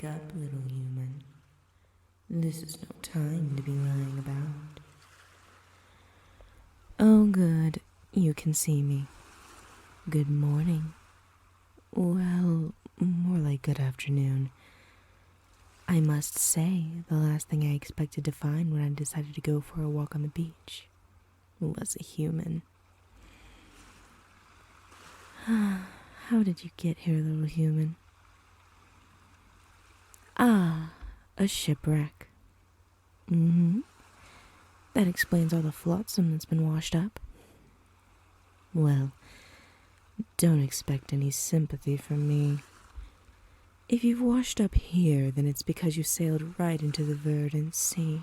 Wake up, little human. This is no time to be lying about. Oh, good. You can see me. Good morning. Well, more like good afternoon. I must say, the last thing I expected to find when I decided to go for a walk on the beach was a human. How did you get here, little human? Ah, a shipwreck. That explains all the flotsam that's been washed up. Well, don't expect any sympathy from me. If you've washed up here, then it's because you sailed right into the verdant sea.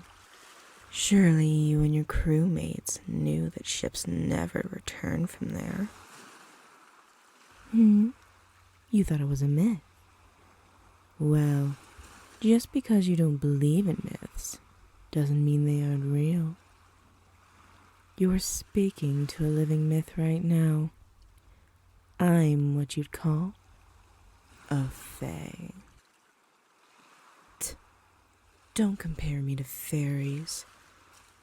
Surely you and your crewmates knew that ships never return from there. You thought it was a myth. Well, just because you don't believe in myths doesn't mean they aren't real. You're speaking to a living myth right now. I'm what you'd call a fae. Don't compare me to fairies.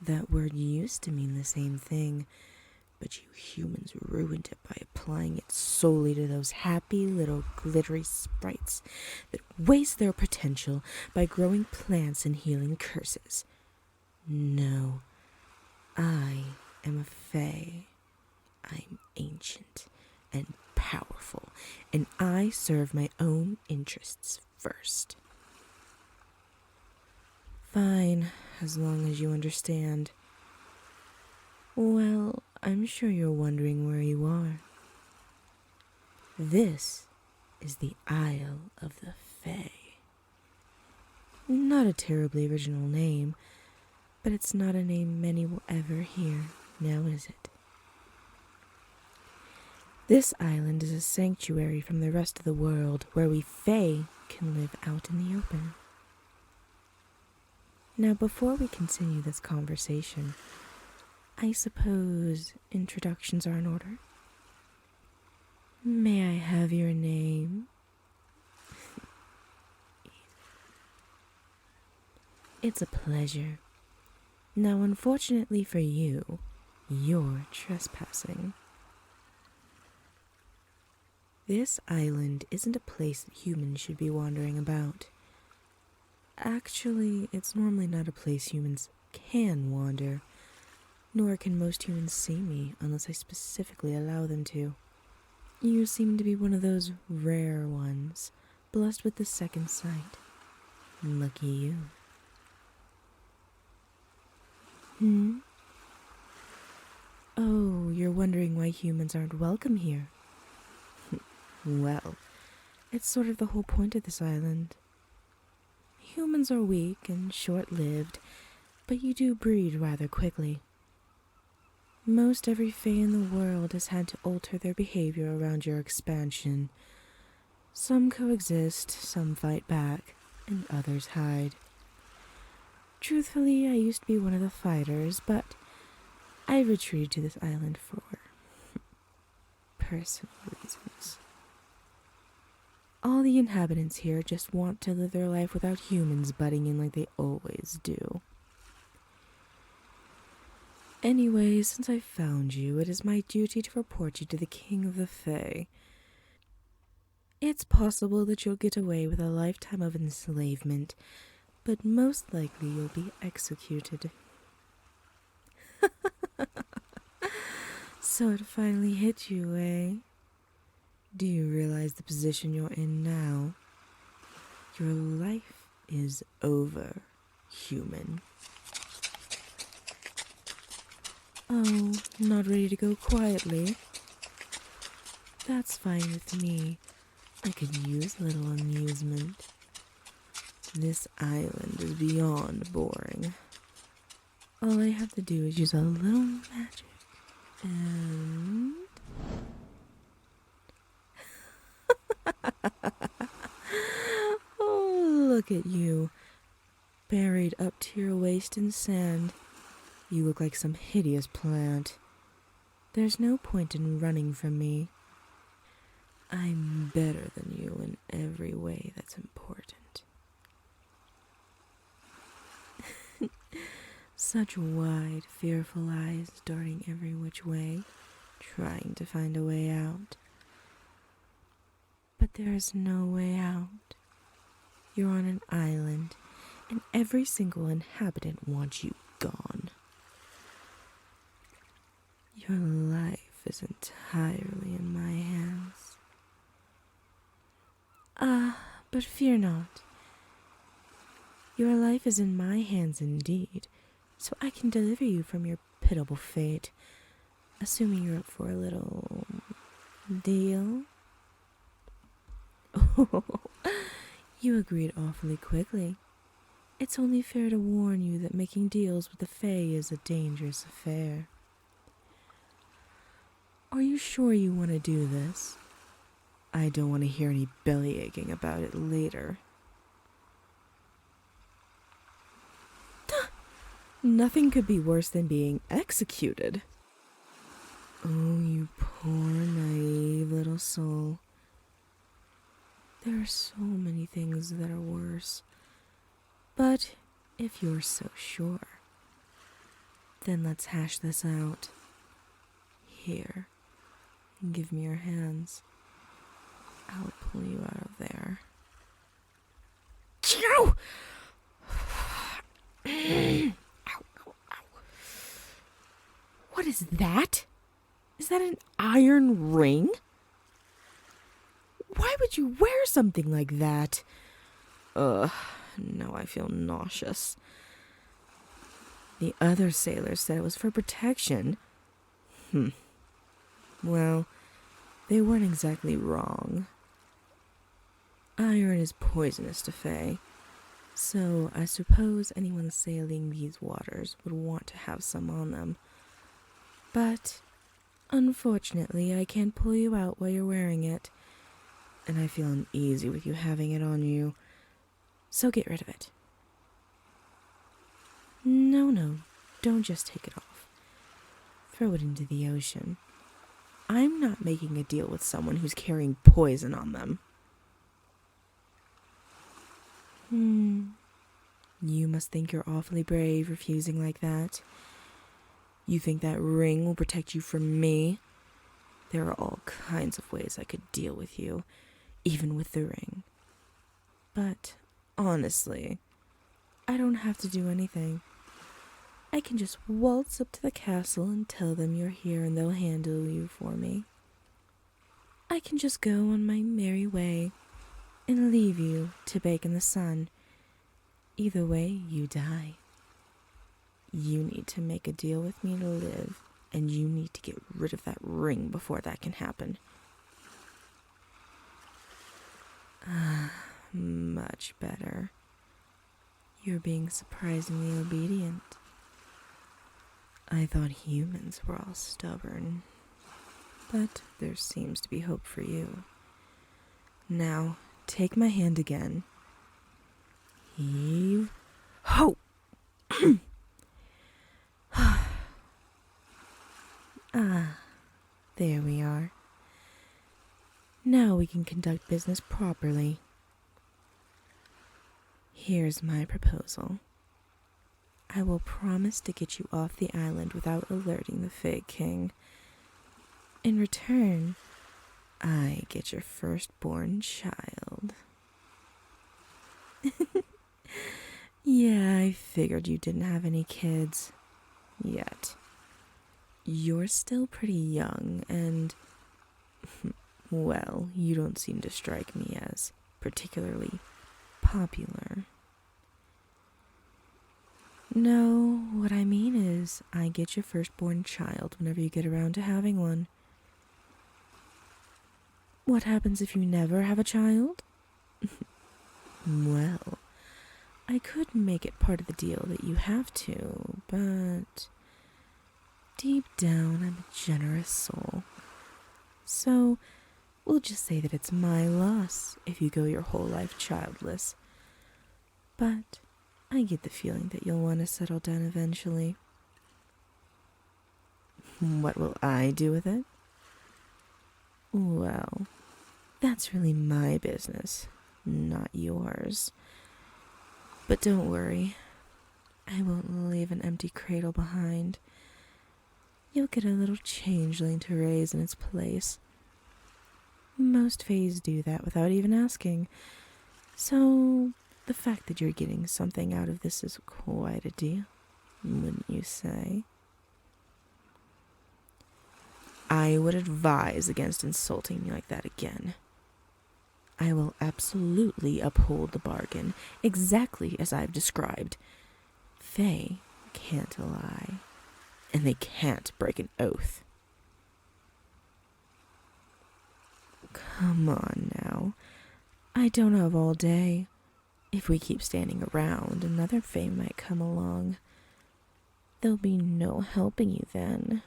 That word used to mean the same thing, but you humans ruined it by applying it solely to those happy little glittery sprites that waste their potential by growing plants and healing curses. No, I am a fae. I'm ancient and powerful, and I serve my own interests first. Fine, as long as you understand. Well, I'm sure you're wondering where you are. This is the Isle of the Fae. Not a terribly original name, but it's not a name many will ever hear, now is it? This island is a sanctuary from the rest of the world where we Fae can live out in the open. Now, before we continue this conversation, I suppose introductions are in order. May I have your name? It's a pleasure. Now, unfortunately for you, you're trespassing. This island isn't a place that humans should be wandering about. Actually, it's normally not a place humans can wander, nor can most humans see me unless I specifically allow them to. You seem to be one of those rare ones, blessed with the second sight. Lucky you. Oh, you're wondering why humans aren't welcome here. Well, it's sort of the whole point of this island. Humans are weak and short-lived, but you do breed rather quickly. Most every fae in the world has had to alter their behavior around your expansion. Some coexist, some fight back, and others hide. Truthfully, I used to be one of the fighters, but I retreated to this island for personal reasons. All the inhabitants here just want to live their life without humans butting in like they always do. Anyway, since I found you, it is my duty to report you to the King of the Fae. It's possible that you'll get away with a lifetime of enslavement, but most likely you'll be executed. So it finally hit you, eh? Do you realize the position you're in now? Your life is over, human. Oh, not ready to go quietly? That's fine with me. I could use a little amusement. This island is beyond boring. All I have to do is use a little magic, and... Oh, look at you, buried up to your waist in sand. You look like some hideous plant. There's no point in running from me. I'm better than you in every way that's important. Such wide, fearful eyes darting every which way, trying to find a way out. But there is no way out. You're on an island, and every single inhabitant wants you gone. Your life is entirely in my hands. But fear not. Your life is in my hands indeed, so I can deliver you from your pitiable fate, assuming you're up for a little deal. Oh, you agreed awfully quickly. It's only fair to warn you that making deals with the Fae is a dangerous affair. Are you sure you want to do this? I don't want to hear any belly aching about it later. Nothing could be worse than being executed. Oh, you poor, naive little soul. There are so many things that are worse. But if you're so sure, then let's hash this out. Here, give me your hands. I'll pull you out of there. Ow! Ow, ow, ow. What is that? Is that an iron ring? Why would you wear something like that? Now I feel nauseous. The other sailors said it was for protection. Well, they weren't exactly wrong. Iron is poisonous to Fae, so I suppose anyone sailing these waters would want to have some on them. But, unfortunately, I can't pull you out while you're wearing it, and I feel uneasy with you having it on you, so get rid of it. No, don't just take it off. Throw it into the ocean. I'm not making a deal with someone who's carrying poison on them. You must think you're awfully brave refusing like that. You think that ring will protect you from me? There are all kinds of ways I could deal with you, even with the ring. But, honestly, I don't have to do anything. I can just waltz up to the castle and tell them you're here and they'll handle you for me. I can just go on my merry way and leave you to bake in the sun. Either way, you die. You need to make a deal with me to live, and you need to get rid of that ring before that can happen. Much better. You're being surprisingly obedient. I thought humans were all stubborn, but there seems to be hope for you. Now, take my hand again. Heave. Ho! There we are. Now we can conduct business properly. Here's my proposal. I will promise to get you off the island without alerting the Fae King. In return, I get your firstborn child. Yeah, I figured you didn't have any kids. Yet. You're still pretty young, and, well, you don't seem to strike me as particularly popular. No, what I mean is, I get your firstborn child whenever you get around to having one. What happens if you never have a child? Well, I could make it part of the deal that you have to, but deep down I'm a generous soul. So we'll just say that it's my loss if you go your whole life childless. But I get the feeling that you'll want to settle down eventually. What will I do with it? Well, that's really my business, not yours. But don't worry. I won't leave an empty cradle behind. You'll get a little changeling to raise in its place. Most fays do that without even asking. So the fact that you're getting something out of this is quite a deal, wouldn't you say? I would advise against insulting me like that again. I will absolutely uphold the bargain, exactly as I've described. Fae can't lie, and they can't break an oath. Come on now. I don't have all day. If we keep standing around, another fae might come along. There'll be no helping you then.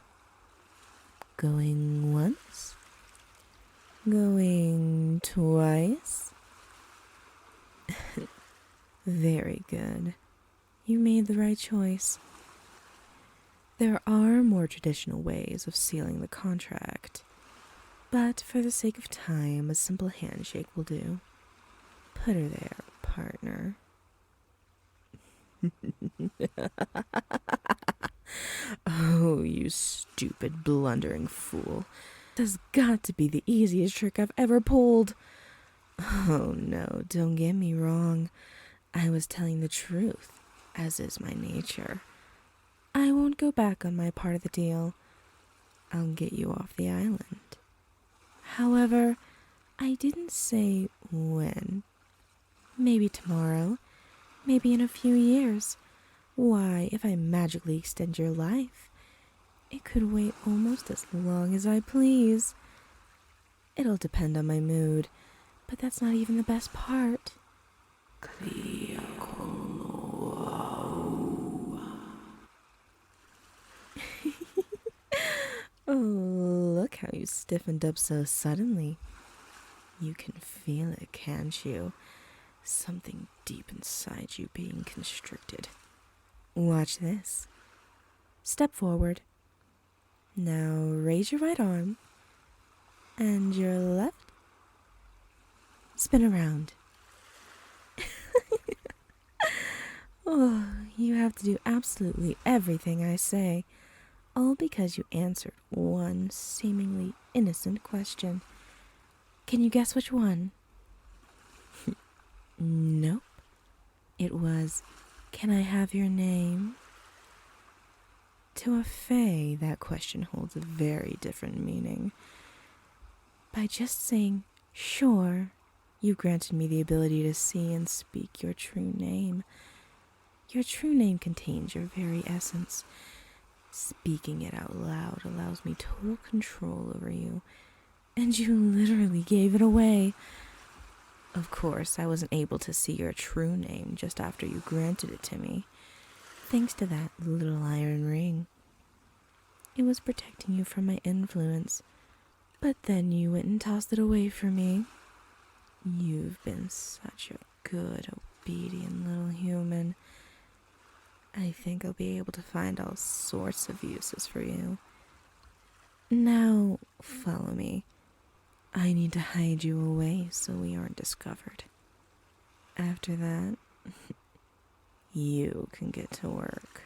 Going once? Going twice? Very good. You made the right choice. There are more traditional ways of sealing the contract, but for the sake of time, a simple handshake will do. Put her there, partner. Oh, you stupid, blundering fool. This has got to be the easiest trick I've ever pulled. Oh no, don't get me wrong. I was telling the truth, as is my nature. I won't go back on my part of the deal. I'll get you off the island. However, I didn't say when. Maybe tomorrow, maybe in a few years. Why, if I magically extend your life, it could wait almost as long as I please. It'll depend on my mood, but that's not even the best part. Oh, look how you stiffened up so suddenly. You can feel it, can't you? Something deep inside you being constricted. Watch this. Step forward. Now raise your right arm. And your left. Spin around. Oh, you have to do absolutely everything I say. All because you answered one seemingly innocent question. Can you guess which one? Nope. It was, can I have your name? To a fae, that question holds a very different meaning. By just saying, sure, you granted me the ability to see and speak your true name. Your true name contains your very essence. Speaking it out loud allows me total control over you, and you literally gave it away. Of course, I wasn't able to see your true name just after you granted it to me, thanks to that little iron ring. It was protecting you from my influence, but then you went and tossed it away from me. You've been such a good, obedient little human. I think I'll be able to find all sorts of uses for you. Now, follow me. I need to hide you away so we aren't discovered. After that, you can get to work.